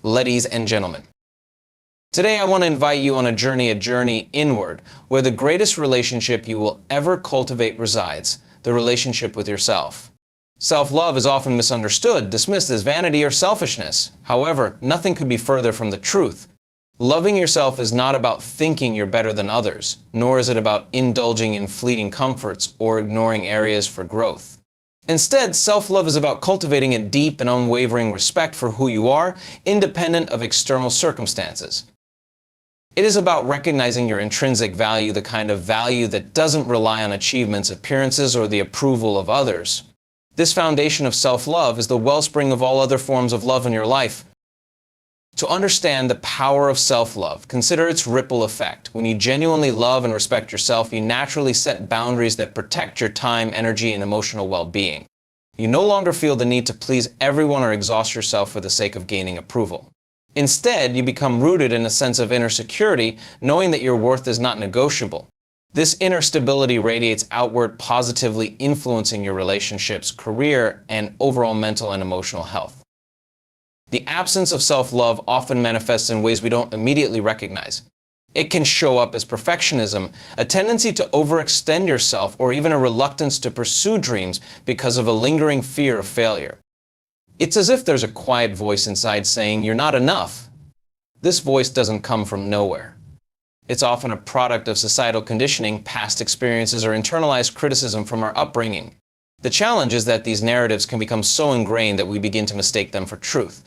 Ladies and gentlemen, today I want to invite you on a journey inward, where the greatest relationship you will ever cultivate resides, the relationship with yourself. Self-love is often misunderstood, dismissed as vanity or selfishness. However, nothing could be further from the truth. Loving yourself is not about thinking you're better than others, nor is it about indulging in fleeting comforts or ignoring areas for growth. Instead, self-love is about cultivating a deep and unwavering respect for who you are, independent of external circumstances. It is about recognizing your intrinsic value, the kind of value that doesn't rely on achievements, appearances, or the approval of others. This foundation of self-love is the wellspring of all other forms of love in your life. To understand the power of self-love, consider its ripple effect. When you genuinely love and respect yourself, you naturally set boundaries that protect your time, energy, and emotional well-being. You no longer feel the need to please everyone or exhaust yourself for the sake of gaining approval. Instead, you become rooted in a sense of inner security, knowing that your worth is not negotiable. This inner stability radiates outward, positively influencing your relationships, career, and overall mental and emotional health. The absence of self-love often manifests in ways we don't immediately recognize. It can show up as perfectionism, a tendency to overextend yourself, or even a reluctance to pursue dreams because of a lingering fear of failure. It's as if there's a quiet voice inside saying, "You're not enough." This voice doesn't come from nowhere. It's often a product of societal conditioning, past experiences, or internalized criticism from our upbringing. The challenge is that these narratives can become so ingrained that we begin to mistake them for truth.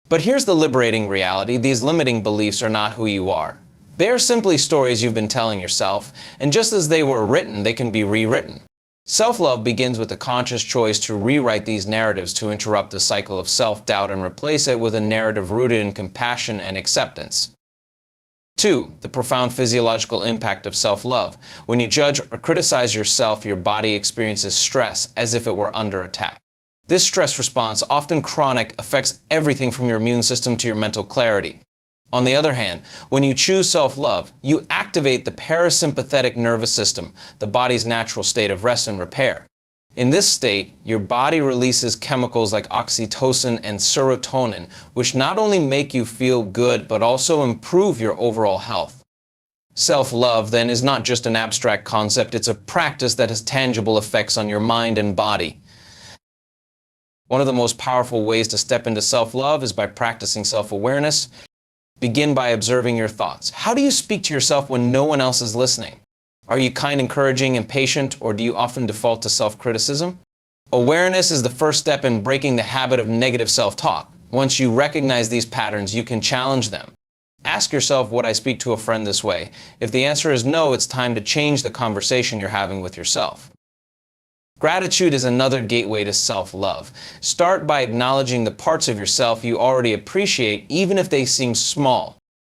But here's the liberating reality: these limiting beliefs are not who you are. They are simply stories you've been telling yourself, and just as they were written, they can be rewritten. Self-love begins with a conscious choice to rewrite these narratives, to interrupt the cycle of self-doubt and replace it with a narrative rooted in compassion and acceptance. 2. The profound physiological impact of self-love. When you judge or criticize yourself, your body experiences stress as if it were under attack. This stress response, often chronic, affects everything from your immune system to your mental clarity. On the other hand, when you choose self-love, you activate the parasympathetic nervous system, the body's natural state of rest and repair. In this state, your body releases chemicals like oxytocin and serotonin, which not only make you feel good, but also improve your overall health. Self-love, then, is not just an abstract concept, it's a practice that has tangible effects on your mind and body. One of the most powerful ways to step into self-love is by practicing self-awareness. Begin by observing your thoughts. How do you speak to yourself when no one else is listening? Are you kind, encouraging, and patient, or do you often default to self-criticism? Awareness is the first step in breaking the habit of negative self-talk. Once you recognize these patterns, you can challenge them. Ask yourself, would I speak to a friend this way? If the answer is no, it's time to change the conversation you're having with yourself. Gratitude is another gateway to self-love. Start by acknowledging the parts of yourself you already appreciate, even if they seem small.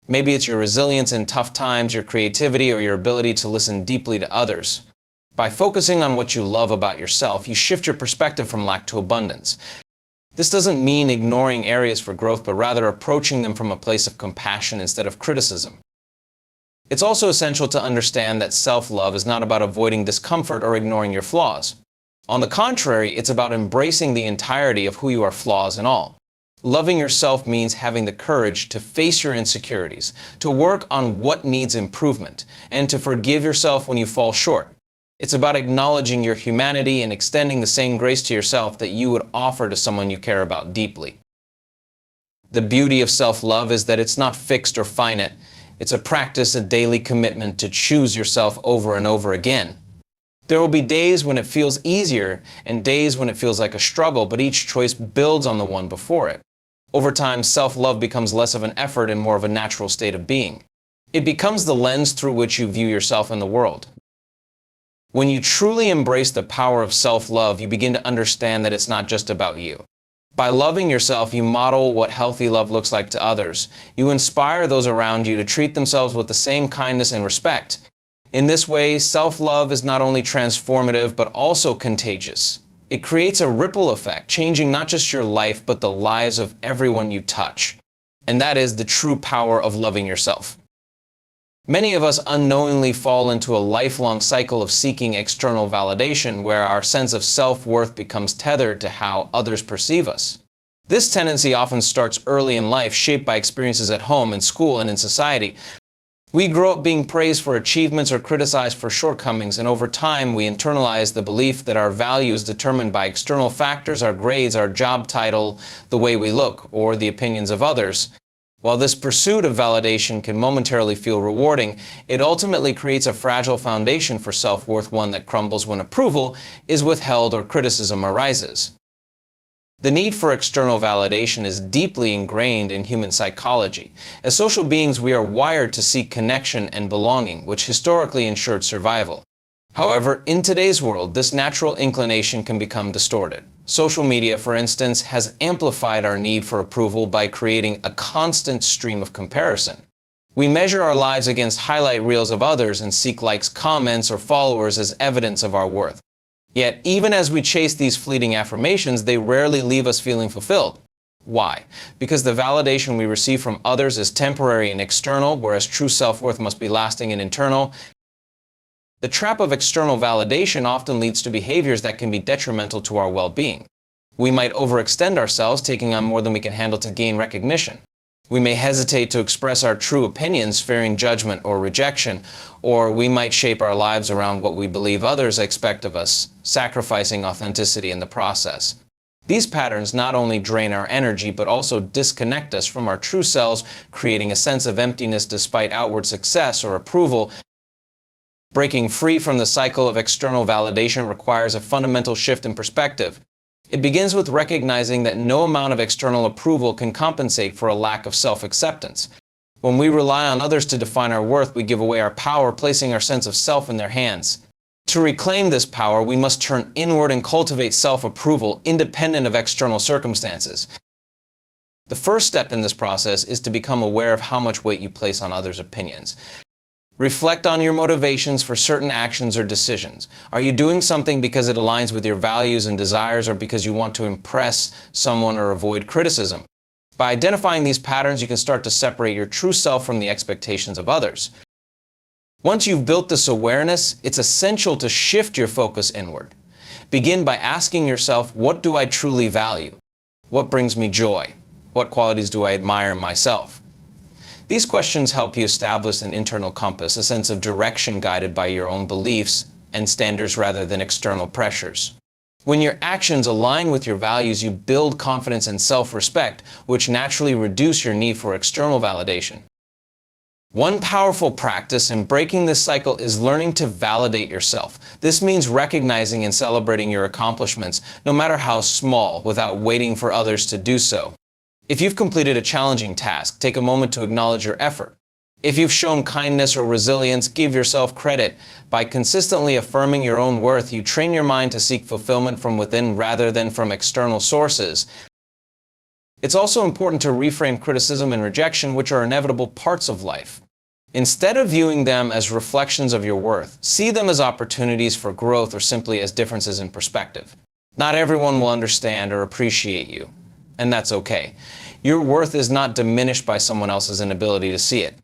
Maybe it's your resilience in tough times, your creativity, or your ability to listen deeply to others. By focusing on what you love about yourself, you shift your perspective from lack to abundance. This doesn't mean ignoring areas for growth, but rather approaching them from a place of compassion instead of criticism. It's also essential to understand that self-love is not about avoiding discomfort or ignoring your flaws. On the contrary, it's about embracing the entirety of who you are, flaws and all. Loving yourself means having the courage to face your insecurities, to work on what needs improvement, and to forgive yourself when you fall short. It's about acknowledging your humanity and extending the same grace to yourself that you would offer to someone you care about deeply. The beauty of self-love is that it's not fixed or finite. It's a practice, a daily commitment to choose yourself over and over again. There will be days when it feels easier and days when it feels like a struggle, but each choice builds on the one before it. Over time, self-love becomes less of an effort and more of a natural state of being. It becomes the lens through which you view yourself in the world. When you truly embrace the power of self-love, you begin to understand that it's not just about you. By loving yourself, you model what healthy love looks like to others. You inspire those around you to treat themselves with the same kindness and respect. In this way, self-love is not only transformative, but also contagious. It creates a ripple effect, changing not just your life, but the lives of everyone you touch. And that is the true power of loving yourself. Many of us unknowingly fall into a lifelong cycle of seeking external validation, where our sense of self-worth becomes tethered to how others perceive us. This tendency often starts early in life, shaped by experiences at home, in school, and in society. We grow up being praised for achievements or criticized for shortcomings, and over time we internalize the belief that our value is determined by external factors, our grades, our job title, the way we look, or the opinions of others. While this pursuit of validation can momentarily feel rewarding, it ultimately creates a fragile foundation for self-worth, one that crumbles when approval is withheld or criticism arises. The need for external validation is deeply ingrained in human psychology. As social beings, we are wired to seek connection and belonging, which historically ensured survival. However, in today's world, this natural inclination can become distorted. Social media, for instance, has amplified our need for approval by creating a constant stream of comparison. We measure our lives against highlight reels of others and seek likes, comments, or followers as evidence of our worth. Yet, even as we chase these fleeting affirmations, they rarely leave us feeling fulfilled. Why? Because the validation we receive from others is temporary and external, whereas true self-worth must be lasting and internal. The trap of external validation often leads to behaviors that can be detrimental to our well-being. We might overextend ourselves, taking on more than we can handle to gain recognition. We may hesitate to express our true opinions, fearing judgment or rejection, or we might shape our lives around what we believe others expect of us, sacrificing authenticity in the process. These patterns not only drain our energy, but also disconnect us from our true selves, creating a sense of emptiness despite outward success or approval. Breaking free from the cycle of external validation requires a fundamental shift in perspective. It begins with recognizing that no amount of external approval can compensate for a lack of self-acceptance. When we rely on others to define our worth, we give away our power, placing our sense of self in their hands. To reclaim this power, we must turn inward and cultivate self-approval, independent of external circumstances. The first step in this process is to become aware of how much weight you place on others' opinions. Reflect on your motivations for certain actions or decisions. Are you doing something because it aligns with your values and desires, or because you want to impress someone or avoid criticism? By identifying these patterns, you can start to separate your true self from the expectations of others. Once you've built this awareness, it's essential to shift your focus inward. Begin by asking yourself, what do I truly value? What brings me joy? What qualities do I admire in myself? These questions help you establish an internal compass, a sense of direction guided by your own beliefs and standards rather than external pressures. When your actions align with your values, you build confidence and self-respect, which naturally reduce your need for external validation. One powerful practice in breaking this cycle is learning to validate yourself. This means recognizing and celebrating your accomplishments, no matter how small, without waiting for others to do so. If you've completed a challenging task, take a moment to acknowledge your effort. If you've shown kindness or resilience, give yourself credit. By consistently affirming your own worth, you train your mind to seek fulfillment from within rather than from external sources. It's also important to reframe criticism and rejection, which are inevitable parts of life. Instead of viewing them as reflections of your worth, see them as opportunities for growth or simply as differences in perspective. Not everyone will understand or appreciate you, and that's okay. Your worth is not diminished by someone else's inability to see it.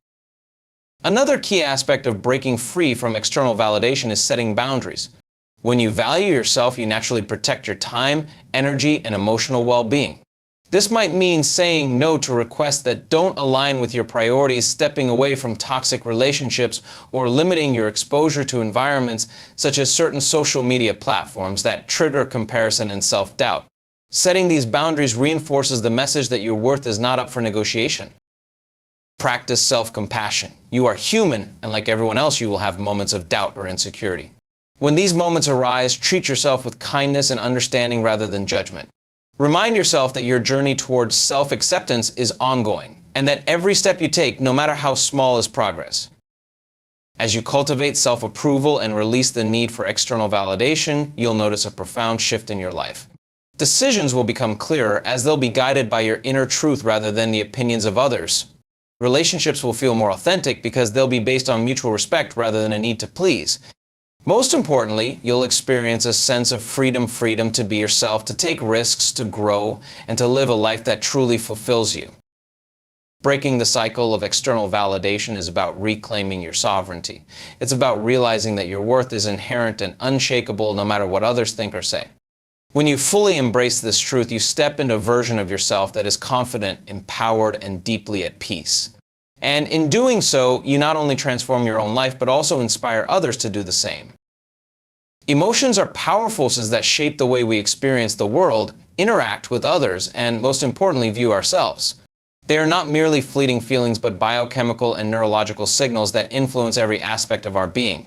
Another key aspect of breaking free from external validation is setting boundaries. When you value yourself, you naturally protect your time, energy, and emotional well-being. This might mean saying no to requests that don't align with your priorities, stepping away from toxic relationships, or limiting your exposure to environments such as certain social media platforms that trigger comparison and self-doubt. Setting these boundaries reinforces the message that your worth is not up for negotiation. Practice self-compassion. You are human, and like everyone else, you will have moments of doubt or insecurity. When these moments arise, treat yourself with kindness and understanding rather than judgment. Remind yourself that your journey towards self-acceptance is ongoing, and that every step you take, no matter how small, is progress. As you cultivate self-approval and release the need for external validation, you'll notice a profound shift in your life. Decisions will become clearer as they'll be guided by your inner truth rather than the opinions of others. Relationships will feel more authentic because they'll be based on mutual respect rather than a need to please. Most importantly, you'll experience a sense of freedom to be yourself, to take risks, to grow, and to live a life that truly fulfills you. Breaking the cycle of external validation is about reclaiming your sovereignty. It's about realizing that your worth is inherent and unshakable no matter what others think or say. When you fully embrace this truth, you step into a version of yourself that is confident, empowered, and deeply at peace. And in doing so, you not only transform your own life, but also inspire others to do the same. Emotions are powerful forces that shape the way we experience the world, interact with others, and most importantly, view ourselves. They are not merely fleeting feelings, but biochemical and neurological signals that influence every aspect of our being.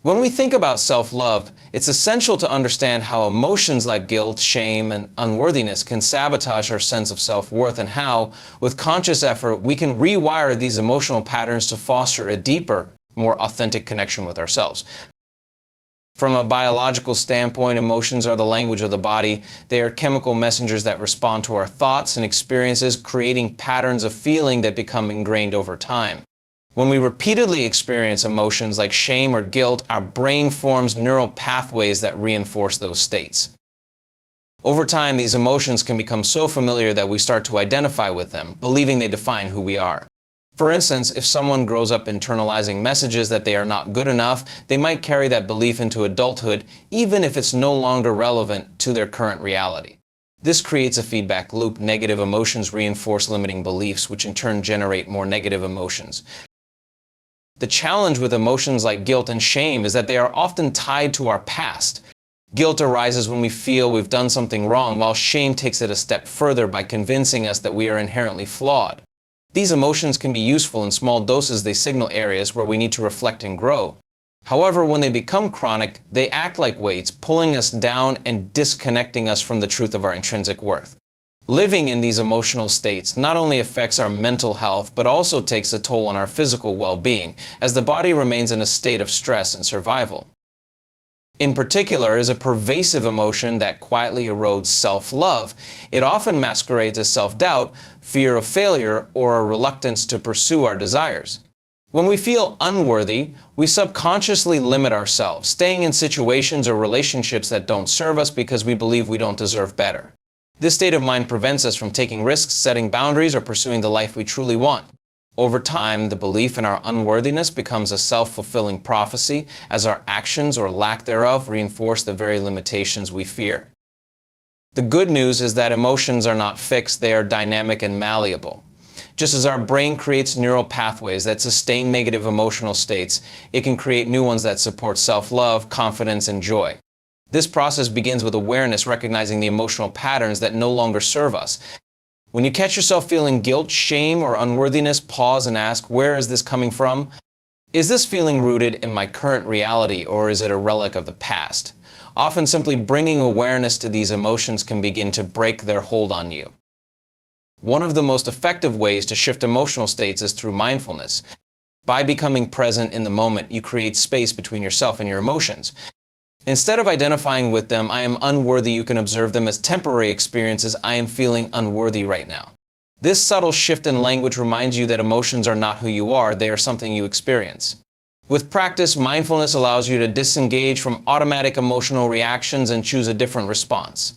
When we think about self-love, it's essential to understand how emotions like guilt, shame, and unworthiness can sabotage our sense of self-worth, and how, with conscious effort, we can rewire these emotional patterns to foster a deeper, more authentic connection with ourselves. From a biological standpoint, emotions are the language of the body. They are chemical messengers that respond to our thoughts and experiences, creating patterns of feeling that become ingrained over time. When we repeatedly experience emotions like shame or guilt, our brain forms neural pathways that reinforce those states. Over time, these emotions can become so familiar that we start to identify with them, believing they define who we are. For instance, if someone grows up internalizing messages that they are not good enough, they might carry that belief into adulthood, even if it's no longer relevant to their current reality. This creates a feedback loop. Negative emotions reinforce limiting beliefs, which in turn generate more negative emotions. The challenge with emotions like guilt and shame is that they are often tied to our past. Guilt arises when we feel we've done something wrong, while shame takes it a step further by convincing us that we are inherently flawed. These emotions can be useful in small doses. They signal areas where we need to reflect and grow. However, when they become chronic, they act like weights, pulling us down and disconnecting us from the truth of our intrinsic worth. Living in these emotional states not only affects our mental health, but also takes a toll on our physical well-being, as the body remains in a state of stress and survival. In particular, is a pervasive emotion that quietly erodes self-love. It often masquerades as self-doubt, fear of failure, or a reluctance to pursue our desires. When we feel unworthy, we subconsciously limit ourselves, staying in situations or relationships that don't serve us because we believe we don't deserve better. This state of mind prevents us from taking risks, setting boundaries, or pursuing the life we truly want. Over time, the belief in our unworthiness becomes a self-fulfilling prophecy, as our actions or lack thereof reinforce the very limitations we fear. The good news is that emotions are not fixed, they are dynamic and malleable. Just as our brain creates neural pathways that sustain negative emotional states, it can create new ones that support self-love, confidence, and joy. This process begins with awareness, recognizing the emotional patterns that no longer serve us. When you catch yourself feeling guilt, shame, or unworthiness, pause and ask, where is this coming from? Is this feeling rooted in my current reality, or is it a relic of the past? Often simply bringing awareness to these emotions can begin to break their hold on you. One of the most effective ways to shift emotional states is through mindfulness. By becoming present in the moment, you create space between yourself and your emotions. Instead of identifying with them, I am unworthy, you can observe them as temporary experiences. I am feeling unworthy right now. This subtle shift in language reminds you that emotions are not who you are, they are something you experience. With practice, mindfulness allows you to disengage from automatic emotional reactions and choose a different response.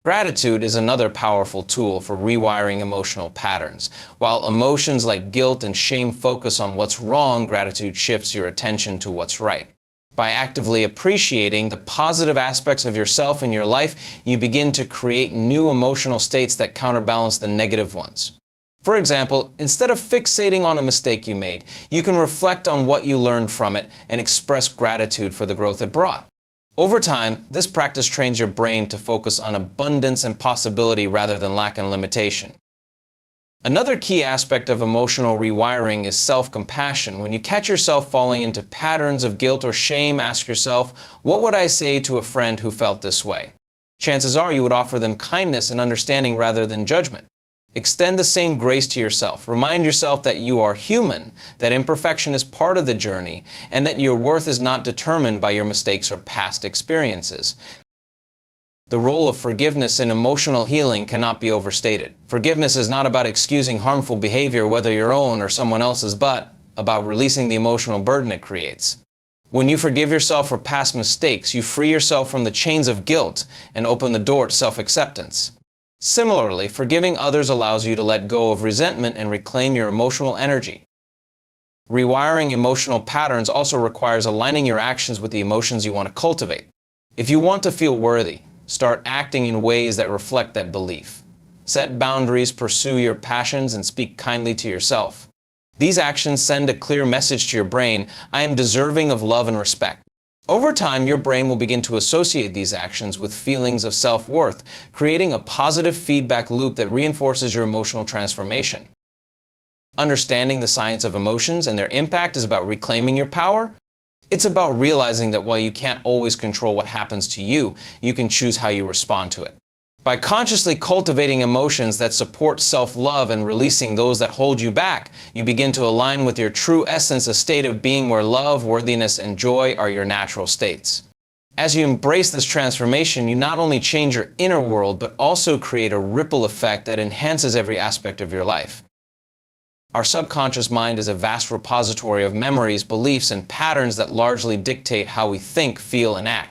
Gratitude is another powerful tool for rewiring emotional patterns. While emotions like guilt and shame focus on what's wrong, gratitude shifts your attention to what's right. By actively appreciating the positive aspects of yourself and your life, you begin to create new emotional states that counterbalance the negative ones. For example, instead of fixating on a mistake you made, you can reflect on what you learned from it and express gratitude for the growth it brought. Over time, this practice trains your brain to focus on abundance and possibility rather than lack and limitation. Another key aspect of emotional rewiring is self-compassion. When you catch yourself falling into patterns of guilt or shame, ask yourself, what would I say to a friend who felt this way? Chances are you would offer them kindness and understanding rather than judgment. Extend the same grace to yourself. Remind yourself that you are human, that imperfection is part of the journey, and that your worth is not determined by your mistakes or past experiences. The role of forgiveness in emotional healing cannot be overstated. Forgiveness is not about excusing harmful behavior, whether your own or someone else's, but about releasing the emotional burden it creates. When you forgive yourself for past mistakes, you free yourself from the chains of guilt and open the door to self-acceptance. Similarly, forgiving others allows you to let go of resentment and reclaim your emotional energy. Rewiring emotional patterns also requires aligning your actions with the emotions you want to cultivate. If you want to feel worthy, Start acting in ways that reflect that belief. Set boundaries, pursue your passions, and speak kindly to yourself. These actions send a clear message to your brain: I am deserving of love and respect. Over time, your brain will begin to associate these actions with feelings of self-worth, creating a positive feedback loop that reinforces your emotional transformation. Understanding the science of emotions and their impact is about reclaiming your power. It's about realizing that while you can't always control what happens to you, you can choose how you respond to it. By consciously cultivating emotions that support self-love and releasing those that hold you back, you begin to align with your true essence, a state of being where love, worthiness, and joy are your natural states. As you embrace this transformation, you not only change your inner world, but also create a ripple effect that enhances every aspect of your life. Our subconscious mind is a vast repository of memories, beliefs, and patterns that largely dictate how we think, feel, and act.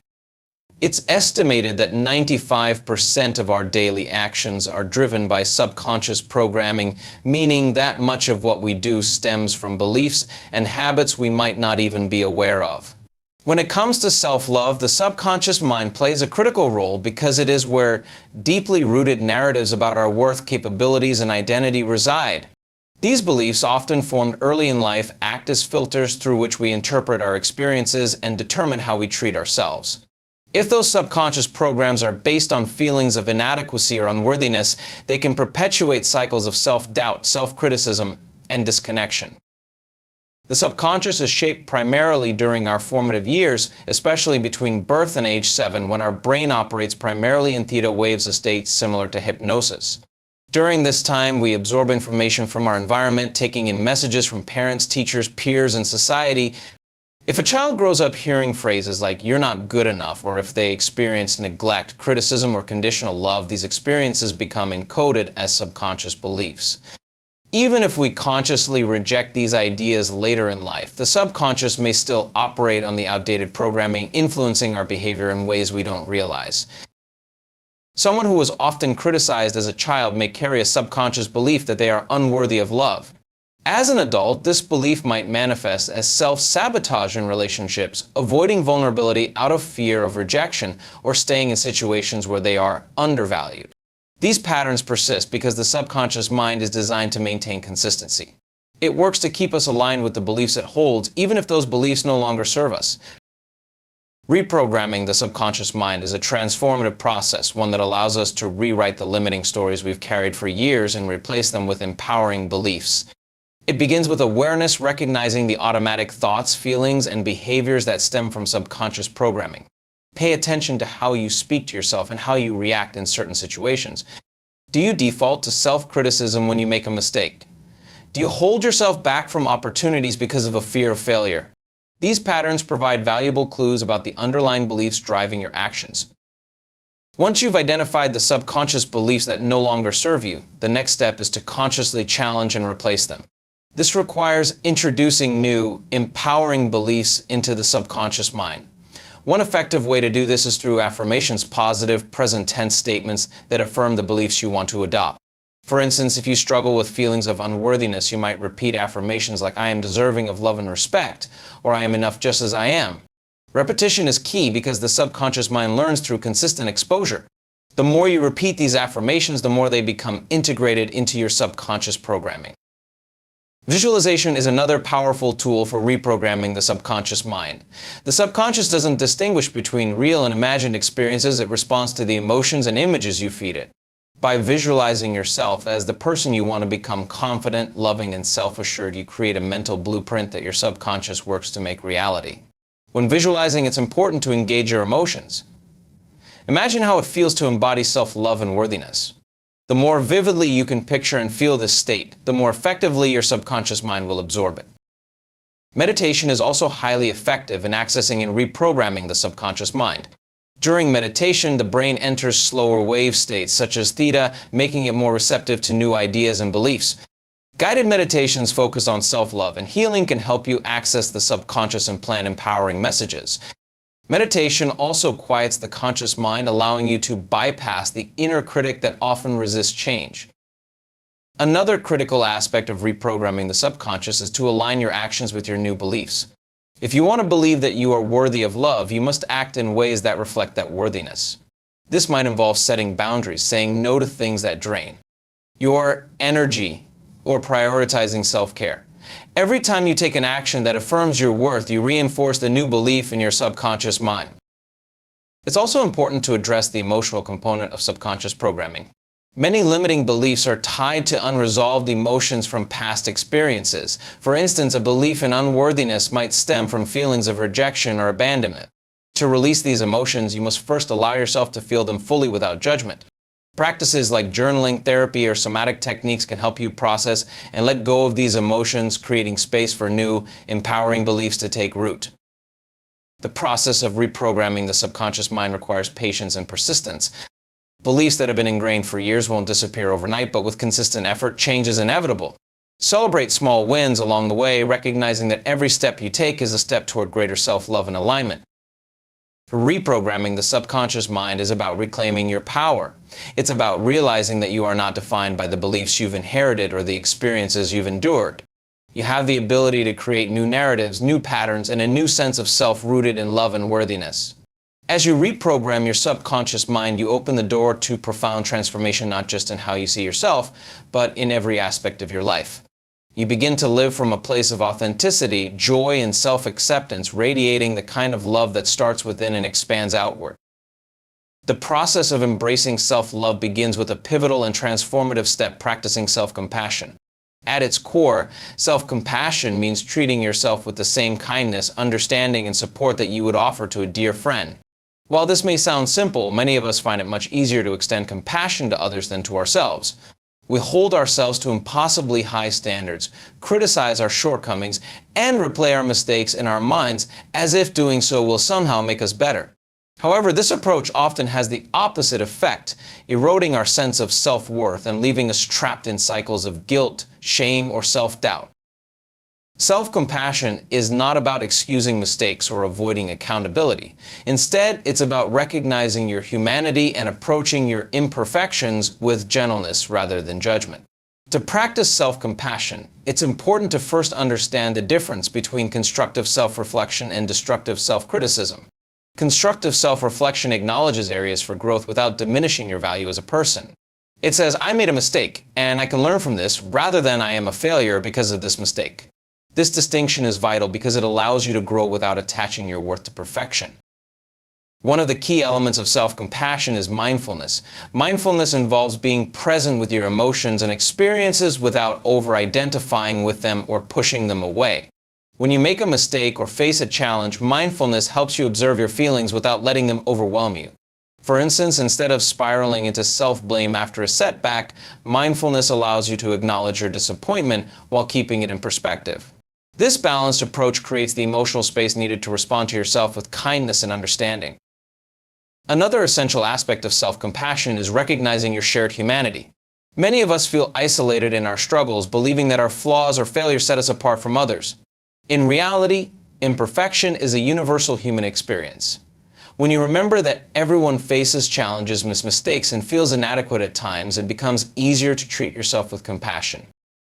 It's estimated that 95% of our daily actions are driven by subconscious programming, meaning that much of what we do stems from beliefs and habits we might not even be aware of. When it comes to self-love, the subconscious mind plays a critical role because it is where deeply rooted narratives about our worth, capabilities, and identity reside. These beliefs, often formed early in life, act as filters through which we interpret our experiences and determine how we treat ourselves. If those subconscious programs are based on feelings of inadequacy or unworthiness, they can perpetuate cycles of self-doubt, self-criticism, and disconnection. The subconscious is shaped primarily during our formative years, especially between birth and age 7, when our brain operates primarily in theta waves, a state similar to hypnosis. During this time, we absorb information from our environment, taking in messages from parents, teachers, peers, and society. If a child grows up hearing phrases like "you're not good enough," or if they experience neglect, criticism, or conditional love, these experiences become encoded as subconscious beliefs. Even if we consciously reject these ideas later in life, the subconscious may still operate on the outdated programming, influencing our behavior in ways we don't realize. Someone who was often criticized as a child may carry a subconscious belief that they are unworthy of love. As an adult, this belief might manifest as self-sabotage in relationships, avoiding vulnerability out of fear of rejection, or staying in situations where they are undervalued. These patterns persist because the subconscious mind is designed to maintain consistency. It works to keep us aligned with the beliefs it holds, even if those beliefs no longer serve us. Reprogramming the subconscious mind is a transformative process, one that allows us to rewrite the limiting stories we've carried for years and replace them with empowering beliefs. It begins with awareness, recognizing the automatic thoughts, feelings, and behaviors that stem from subconscious programming. Pay attention to how you speak to yourself and how you react in certain situations. Do you default to self-criticism when you make a mistake? Do you hold yourself back from opportunities because of a fear of failure? These patterns provide valuable clues about the underlying beliefs driving your actions. Once you've identified the subconscious beliefs that no longer serve you, the next step is to consciously challenge and replace them. This requires introducing new, empowering beliefs into the subconscious mind. One effective way to do this is through affirmations, positive, present tense statements that affirm the beliefs you want to adopt. For instance, if you struggle with feelings of unworthiness, you might repeat affirmations like "I am deserving of love and respect," or "I am enough just as I am." Repetition is key because the subconscious mind learns through consistent exposure. The more you repeat these affirmations, the more they become integrated into your subconscious programming. Visualization is another powerful tool for reprogramming the subconscious mind. The subconscious doesn't distinguish between real and imagined experiences. It responds to the emotions and images you feed it. By visualizing yourself as the person you want to become, confident, loving, and self-assured, you create a mental blueprint that your subconscious works to make reality. When visualizing, it's important to engage your emotions. Imagine how it feels to embody self-love and worthiness. The more vividly you can picture and feel this state, the more effectively your subconscious mind will absorb it. Meditation is also highly effective in accessing and reprogramming the subconscious mind. During meditation, the brain enters slower wave states, such as theta, making it more receptive to new ideas and beliefs. Guided meditations focus on self-love, and healing can help you access the subconscious and plant empowering messages. Meditation also quiets the conscious mind, allowing you to bypass the inner critic that often resists change. Another critical aspect of reprogramming the subconscious is to align your actions with your new beliefs. If you want to believe that you are worthy of love, you must act in ways that reflect that worthiness. This might involve setting boundaries, saying no to things that drain your energy, or prioritizing self-care. Every time you take an action that affirms your worth, you reinforce the new belief in your subconscious mind. It's also important to address the emotional component of subconscious programming. Many limiting beliefs are tied to unresolved emotions from past experiences. For instance, a belief in unworthiness might stem from feelings of rejection or abandonment. To release these emotions, you must first allow yourself to feel them fully without judgment. Practices like journaling, therapy, or somatic techniques can help you process and let go of these emotions, creating space for new, empowering beliefs to take root. The process of reprogramming the subconscious mind requires patience and persistence. Beliefs that have been ingrained for years won't disappear overnight, but with consistent effort, change is inevitable. Celebrate small wins along the way, recognizing that every step you take is a step toward greater self-love and alignment. Reprogramming the subconscious mind is about reclaiming your power. It's about realizing that you are not defined by the beliefs you've inherited or the experiences you've endured. You have the ability to create new narratives, new patterns, and a new sense of self rooted in love and worthiness. As you reprogram your subconscious mind, you open the door to profound transformation, not just in how you see yourself, but in every aspect of your life. You begin to live from a place of authenticity, joy, and self-acceptance, radiating the kind of love that starts within and expands outward. The process of embracing self-love begins with a pivotal and transformative step: practicing self-compassion. At its core, self-compassion means treating yourself with the same kindness, understanding, and support that you would offer to a dear friend. While this may sound simple, many of us find it much easier to extend compassion to others than to ourselves. We hold ourselves to impossibly high standards, criticize our shortcomings, and replay our mistakes in our minds as if doing so will somehow make us better. However, this approach often has the opposite effect, eroding our sense of self-worth and leaving us trapped in cycles of guilt, shame, or self-doubt. Self-compassion is not about excusing mistakes or avoiding accountability. Instead, it's about recognizing your humanity and approaching your imperfections with gentleness rather than judgment. To practice self-compassion, it's important to first understand the difference between constructive self-reflection and destructive self-criticism. Constructive self-reflection acknowledges areas for growth without diminishing your value as a person. It says, I made a mistake, and I can learn from this, rather than I am a failure because of this mistake. This distinction is vital because it allows you to grow without attaching your worth to perfection. One of the key elements of self-compassion is mindfulness. Mindfulness involves being present with your emotions and experiences without over-identifying with them or pushing them away. When you make a mistake or face a challenge, mindfulness helps you observe your feelings without letting them overwhelm you. For instance, instead of spiraling into self-blame after a setback, mindfulness allows you to acknowledge your disappointment while keeping it in perspective. This balanced approach creates the emotional space needed to respond to yourself with kindness and understanding. Another essential aspect of self-compassion is recognizing your shared humanity. Many of us feel isolated in our struggles, believing that our flaws or failures set us apart from others. In reality, imperfection is a universal human experience. When you remember that everyone faces challenges, makes mistakes, and feels inadequate at times, it becomes easier to treat yourself with compassion.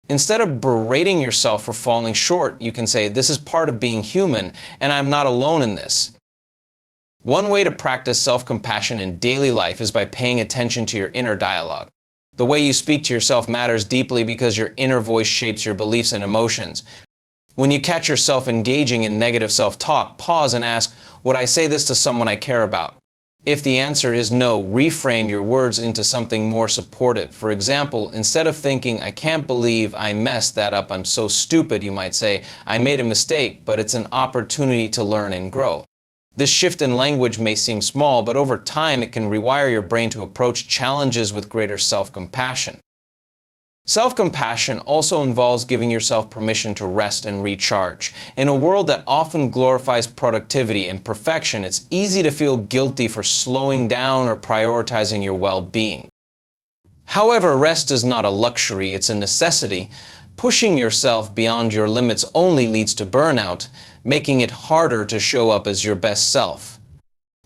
Instead of berating yourself for falling short, you can say, this is part of being human, and I'm not alone in this. One way to practice self-compassion in daily life is by paying attention to your inner dialogue. The way you speak to yourself matters deeply because your inner voice shapes your beliefs and emotions. When you catch yourself engaging in negative self-talk, pause and ask, would I say this to someone I care about? If the answer is no, reframe your words into something more supportive. For example, instead of thinking, I can't believe I messed that up, I'm so stupid, you might say, I made a mistake, but it's an opportunity to learn and grow. This shift in language may seem small, but over time it can rewire your brain to approach challenges with greater self-compassion. Self-compassion also involves giving yourself permission to rest and recharge. In a world that often glorifies productivity and perfection, it's easy to feel guilty for slowing down or prioritizing your well-being. However, rest is not a luxury, it's a necessity. Pushing yourself beyond your limits only leads to burnout, making it harder to show up as your best self.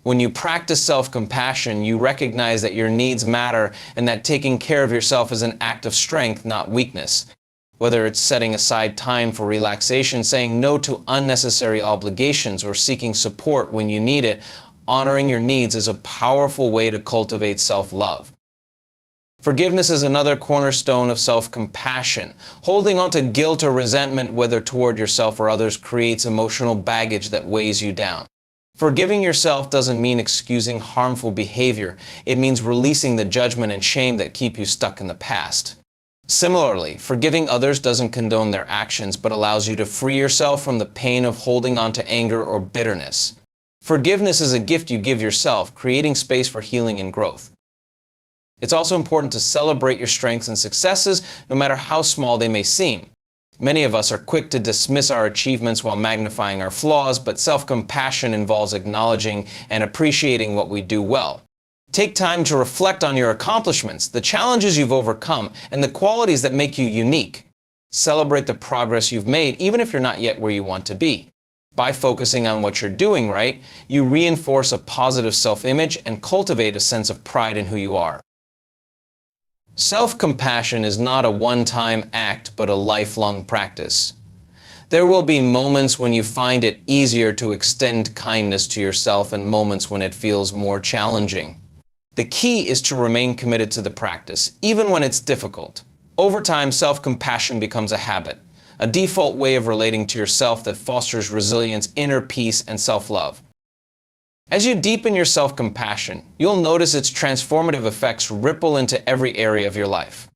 When you practice self-compassion, you recognize that your needs matter and that taking care of yourself is an act of strength, not weakness. Whether it's setting aside time for relaxation, saying no to unnecessary obligations, or seeking support when you need it, honoring your needs is a powerful way to cultivate self-love. Forgiveness is another cornerstone of self-compassion. Holding on to guilt or resentment, whether toward yourself or others, creates emotional baggage that weighs you down. Forgiving yourself doesn't mean excusing harmful behavior. It means releasing the judgment and shame that keep you stuck in the past. Similarly, forgiving others doesn't condone their actions, but allows you to free yourself from the pain of holding on to anger or bitterness. Forgiveness is a gift you give yourself, creating space for healing and growth. It's also important to celebrate your strengths and successes, no matter how small they may seem. Many of us are quick to dismiss our achievements while magnifying our flaws, but self-compassion involves acknowledging and appreciating what we do well. Take time to reflect on your accomplishments, the challenges you've overcome, and the qualities that make you unique. Celebrate the progress you've made, even if you're not yet where you want to be. By focusing on what you're doing right, you reinforce a positive self-image and cultivate a sense of pride in who you are. Self-compassion is not a one-time act, but a lifelong practice. There will be moments when you find it easier to extend kindness to yourself and moments when it feels more challenging. The key is to remain committed to the practice, even when it's difficult. Over time, self-compassion becomes a habit, a default way of relating to yourself that fosters resilience, inner peace, and self-love. As you deepen your self-compassion, you'll notice its transformative effects ripple into every area of your life.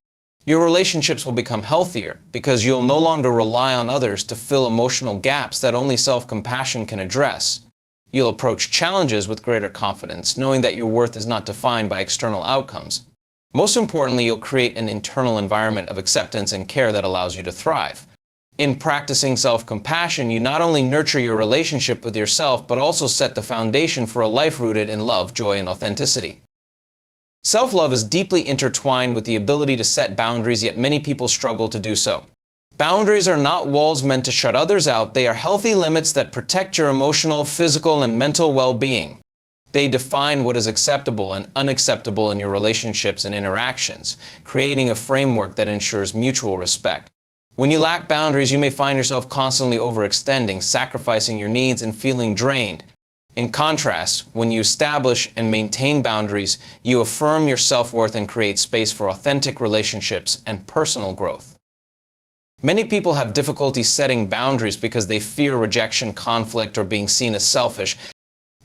Your relationships will become healthier because you'll no longer rely on others to fill emotional gaps that only self-compassion can address. You'll approach challenges with greater confidence, knowing that your worth is not defined by external outcomes. Most importantly, you'll create an internal environment of acceptance and care that allows you to thrive. In practicing self-compassion, you not only nurture your relationship with yourself, but also set the foundation for a life rooted in love, joy, and authenticity. Self-love is deeply intertwined with the ability to set boundaries, yet many people struggle to do so. Boundaries are not walls meant to shut others out. They are healthy limits that protect your emotional, physical, and mental well-being. They define what is acceptable and unacceptable in your relationships and interactions, creating a framework that ensures mutual respect. When you lack boundaries, you may find yourself constantly overextending, sacrificing your needs, and feeling drained. In contrast, when you establish and maintain boundaries, you affirm your self-worth and create space for authentic relationships and personal growth. Many people have difficulty setting boundaries because they fear rejection, conflict, or being seen as selfish.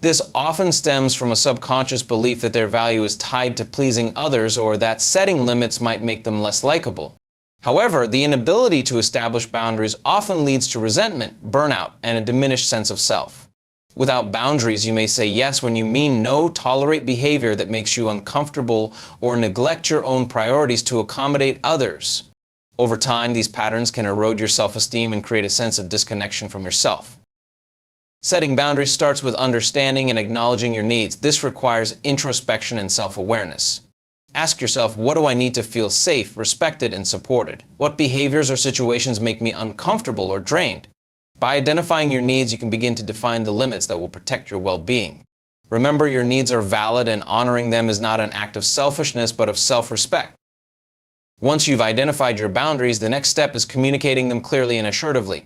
This often stems from a subconscious belief that their value is tied to pleasing others or that setting limits might make them less likable. However, the inability to establish boundaries often leads to resentment, burnout, and a diminished sense of self. Without boundaries, you may say yes when you mean no, tolerate behavior that makes you uncomfortable, or neglect your own priorities to accommodate others. Over time, these patterns can erode your self-esteem and create a sense of disconnection from yourself. Setting boundaries starts with understanding and acknowledging your needs. This requires introspection and self-awareness. Ask yourself, what do I need to feel safe, respected, and supported? What behaviors or situations make me uncomfortable or drained? By identifying your needs, you can begin to define the limits that will protect your well-being. Remember, your needs are valid, and honoring them is not an act of selfishness, but of self-respect. Once you've identified your boundaries, the next step is communicating them clearly and assertively.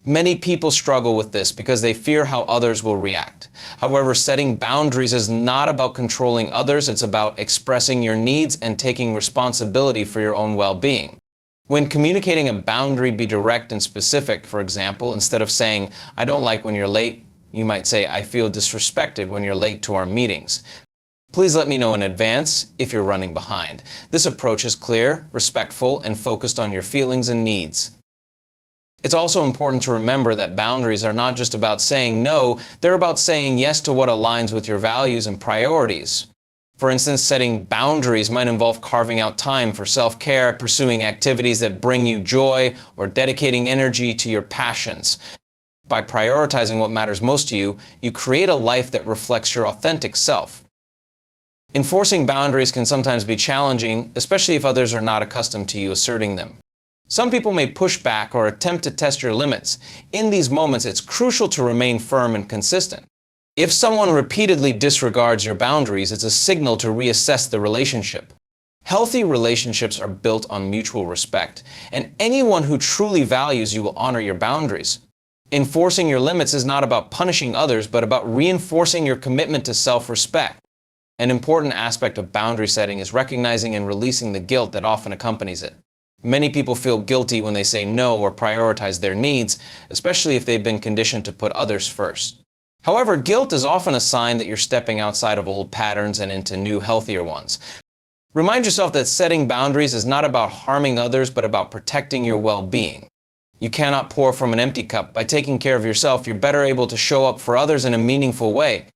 Many people struggle with this because they fear how others will react. However, setting boundaries is not about controlling others, it's about expressing your needs and taking responsibility for your own well-being. When communicating a boundary, be direct and specific. For example, instead of saying, "I don't like when you're late," you might say, "I feel disrespected when you're late to our meetings. Please let me know in advance if you're running behind." This approach is clear, respectful, and focused on your feelings and needs. It's also important to remember that boundaries are not just about saying no, they're about saying yes to what aligns with your values and priorities. For instance, setting boundaries might involve carving out time for self-care, pursuing activities that bring you joy, or dedicating energy to your passions. By prioritizing what matters most to you, you create a life that reflects your authentic self. Enforcing boundaries can sometimes be challenging, especially if others are not accustomed to you asserting them. Some people may push back or attempt to test your limits. In these moments, it's crucial to remain firm and consistent. If someone repeatedly disregards your boundaries, it's a signal to reassess the relationship. Healthy relationships are built on mutual respect, and anyone who truly values you will honor your boundaries. Enforcing your limits is not about punishing others, but about reinforcing your commitment to self-respect. An important aspect of boundary setting is recognizing and releasing the guilt that often accompanies it. Many people feel guilty when they say no or prioritize their needs, especially if they've been conditioned to put others first. However, guilt is often a sign that you're stepping outside of old patterns and into new, healthier ones. Remind yourself that setting boundaries is not about harming others, but about protecting your well-being. You cannot pour from an empty cup. By taking care of yourself, you're better able to show up for others in a meaningful way.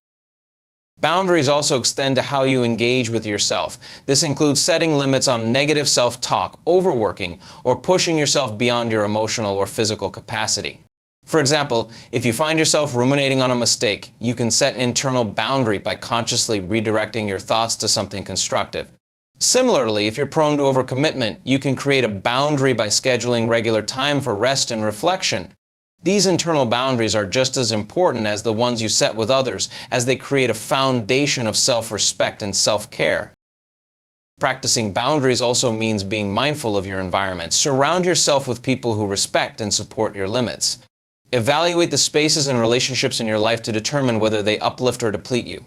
Boundaries also extend to how you engage with yourself. This includes setting limits on negative self-talk, overworking, or pushing yourself beyond your emotional or physical capacity. For example, if you find yourself ruminating on a mistake, you can set an internal boundary by consciously redirecting your thoughts to something constructive. Similarly, if you're prone to overcommitment, you can create a boundary by scheduling regular time for rest and reflection. These internal boundaries are just as important as the ones you set with others, as they create a foundation of self-respect and self-care. Practicing boundaries also means being mindful of your environment. Surround yourself with people who respect and support your limits. Evaluate the spaces and relationships in your life to determine whether they uplift or deplete you.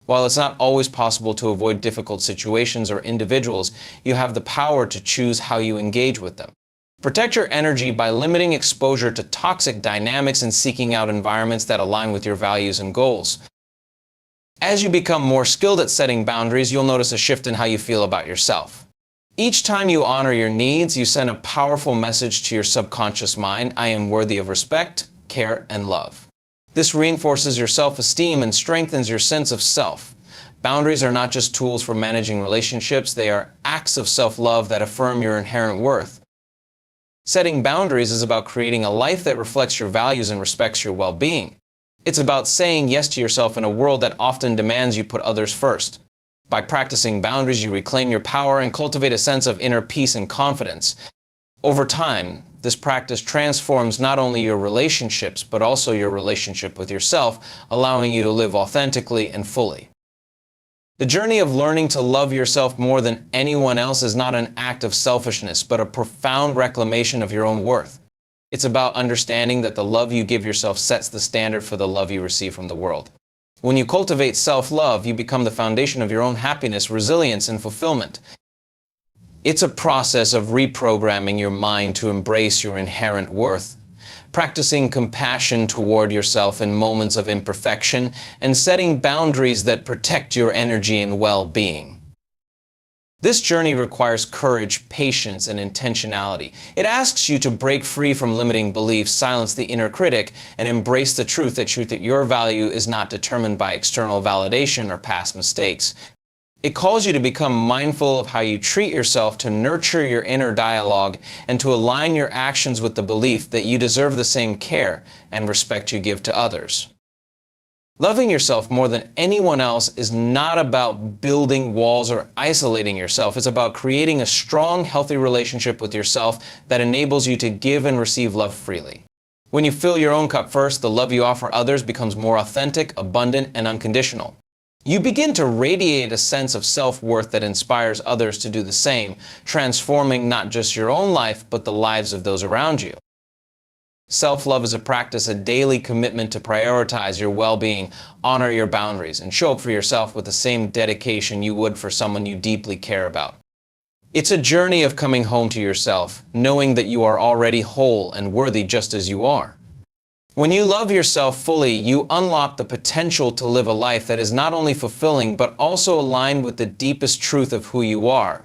While it's not always possible to avoid difficult situations or individuals, you have the power to choose how you engage with them. Protect your energy by limiting exposure to toxic dynamics and seeking out environments that align with your values and goals. As you become more skilled at setting boundaries, you'll notice a shift in how you feel about yourself. Each time you honor your needs, you send a powerful message to your subconscious mind: I am worthy of respect, care, and love. This reinforces your self-esteem and strengthens your sense of self. Boundaries are not just tools for managing relationships, they are acts of self-love that affirm your inherent worth. Setting boundaries is about creating a life that reflects your values and respects your well-being. It's about saying yes to yourself in a world that often demands you put others first. By practicing boundaries, you reclaim your power and cultivate a sense of inner peace and confidence. Over time, this practice transforms not only your relationships, but also your relationship with yourself, allowing you to live authentically and fully. The journey of learning to love yourself more than anyone else is not an act of selfishness, but a profound reclamation of your own worth. It's about understanding that the love you give yourself sets the standard for the love you receive from the world. When you cultivate self-love, you become the foundation of your own happiness, resilience, and fulfillment. It's a process of reprogramming your mind to embrace your inherent worth, practicing compassion toward yourself in moments of imperfection, and setting boundaries that protect your energy and well-being. This journey requires courage, patience, and intentionality. It asks you to break free from limiting beliefs, silence the inner critic, and embrace the truth that your value is not determined by external validation or past mistakes. It calls you to become mindful of how you treat yourself, to nurture your inner dialogue, and to align your actions with the belief that you deserve the same care and respect you give to others. Loving yourself more than anyone else is not about building walls or isolating yourself. It's about creating a strong, healthy relationship with yourself that enables you to give and receive love freely. When you fill your own cup first, the love you offer others becomes more authentic, abundant, and unconditional. You begin to radiate a sense of self-worth that inspires others to do the same, transforming not just your own life, but the lives of those around you. Self-love is a practice, a daily commitment to prioritize your well-being, honor your boundaries, and show up for yourself with the same dedication you would for someone you deeply care about. It's a journey of coming home to yourself, knowing that you are already whole and worthy just as you are. When you love yourself fully, you unlock the potential to live a life that is not only fulfilling, but also aligned with the deepest truth of who you are.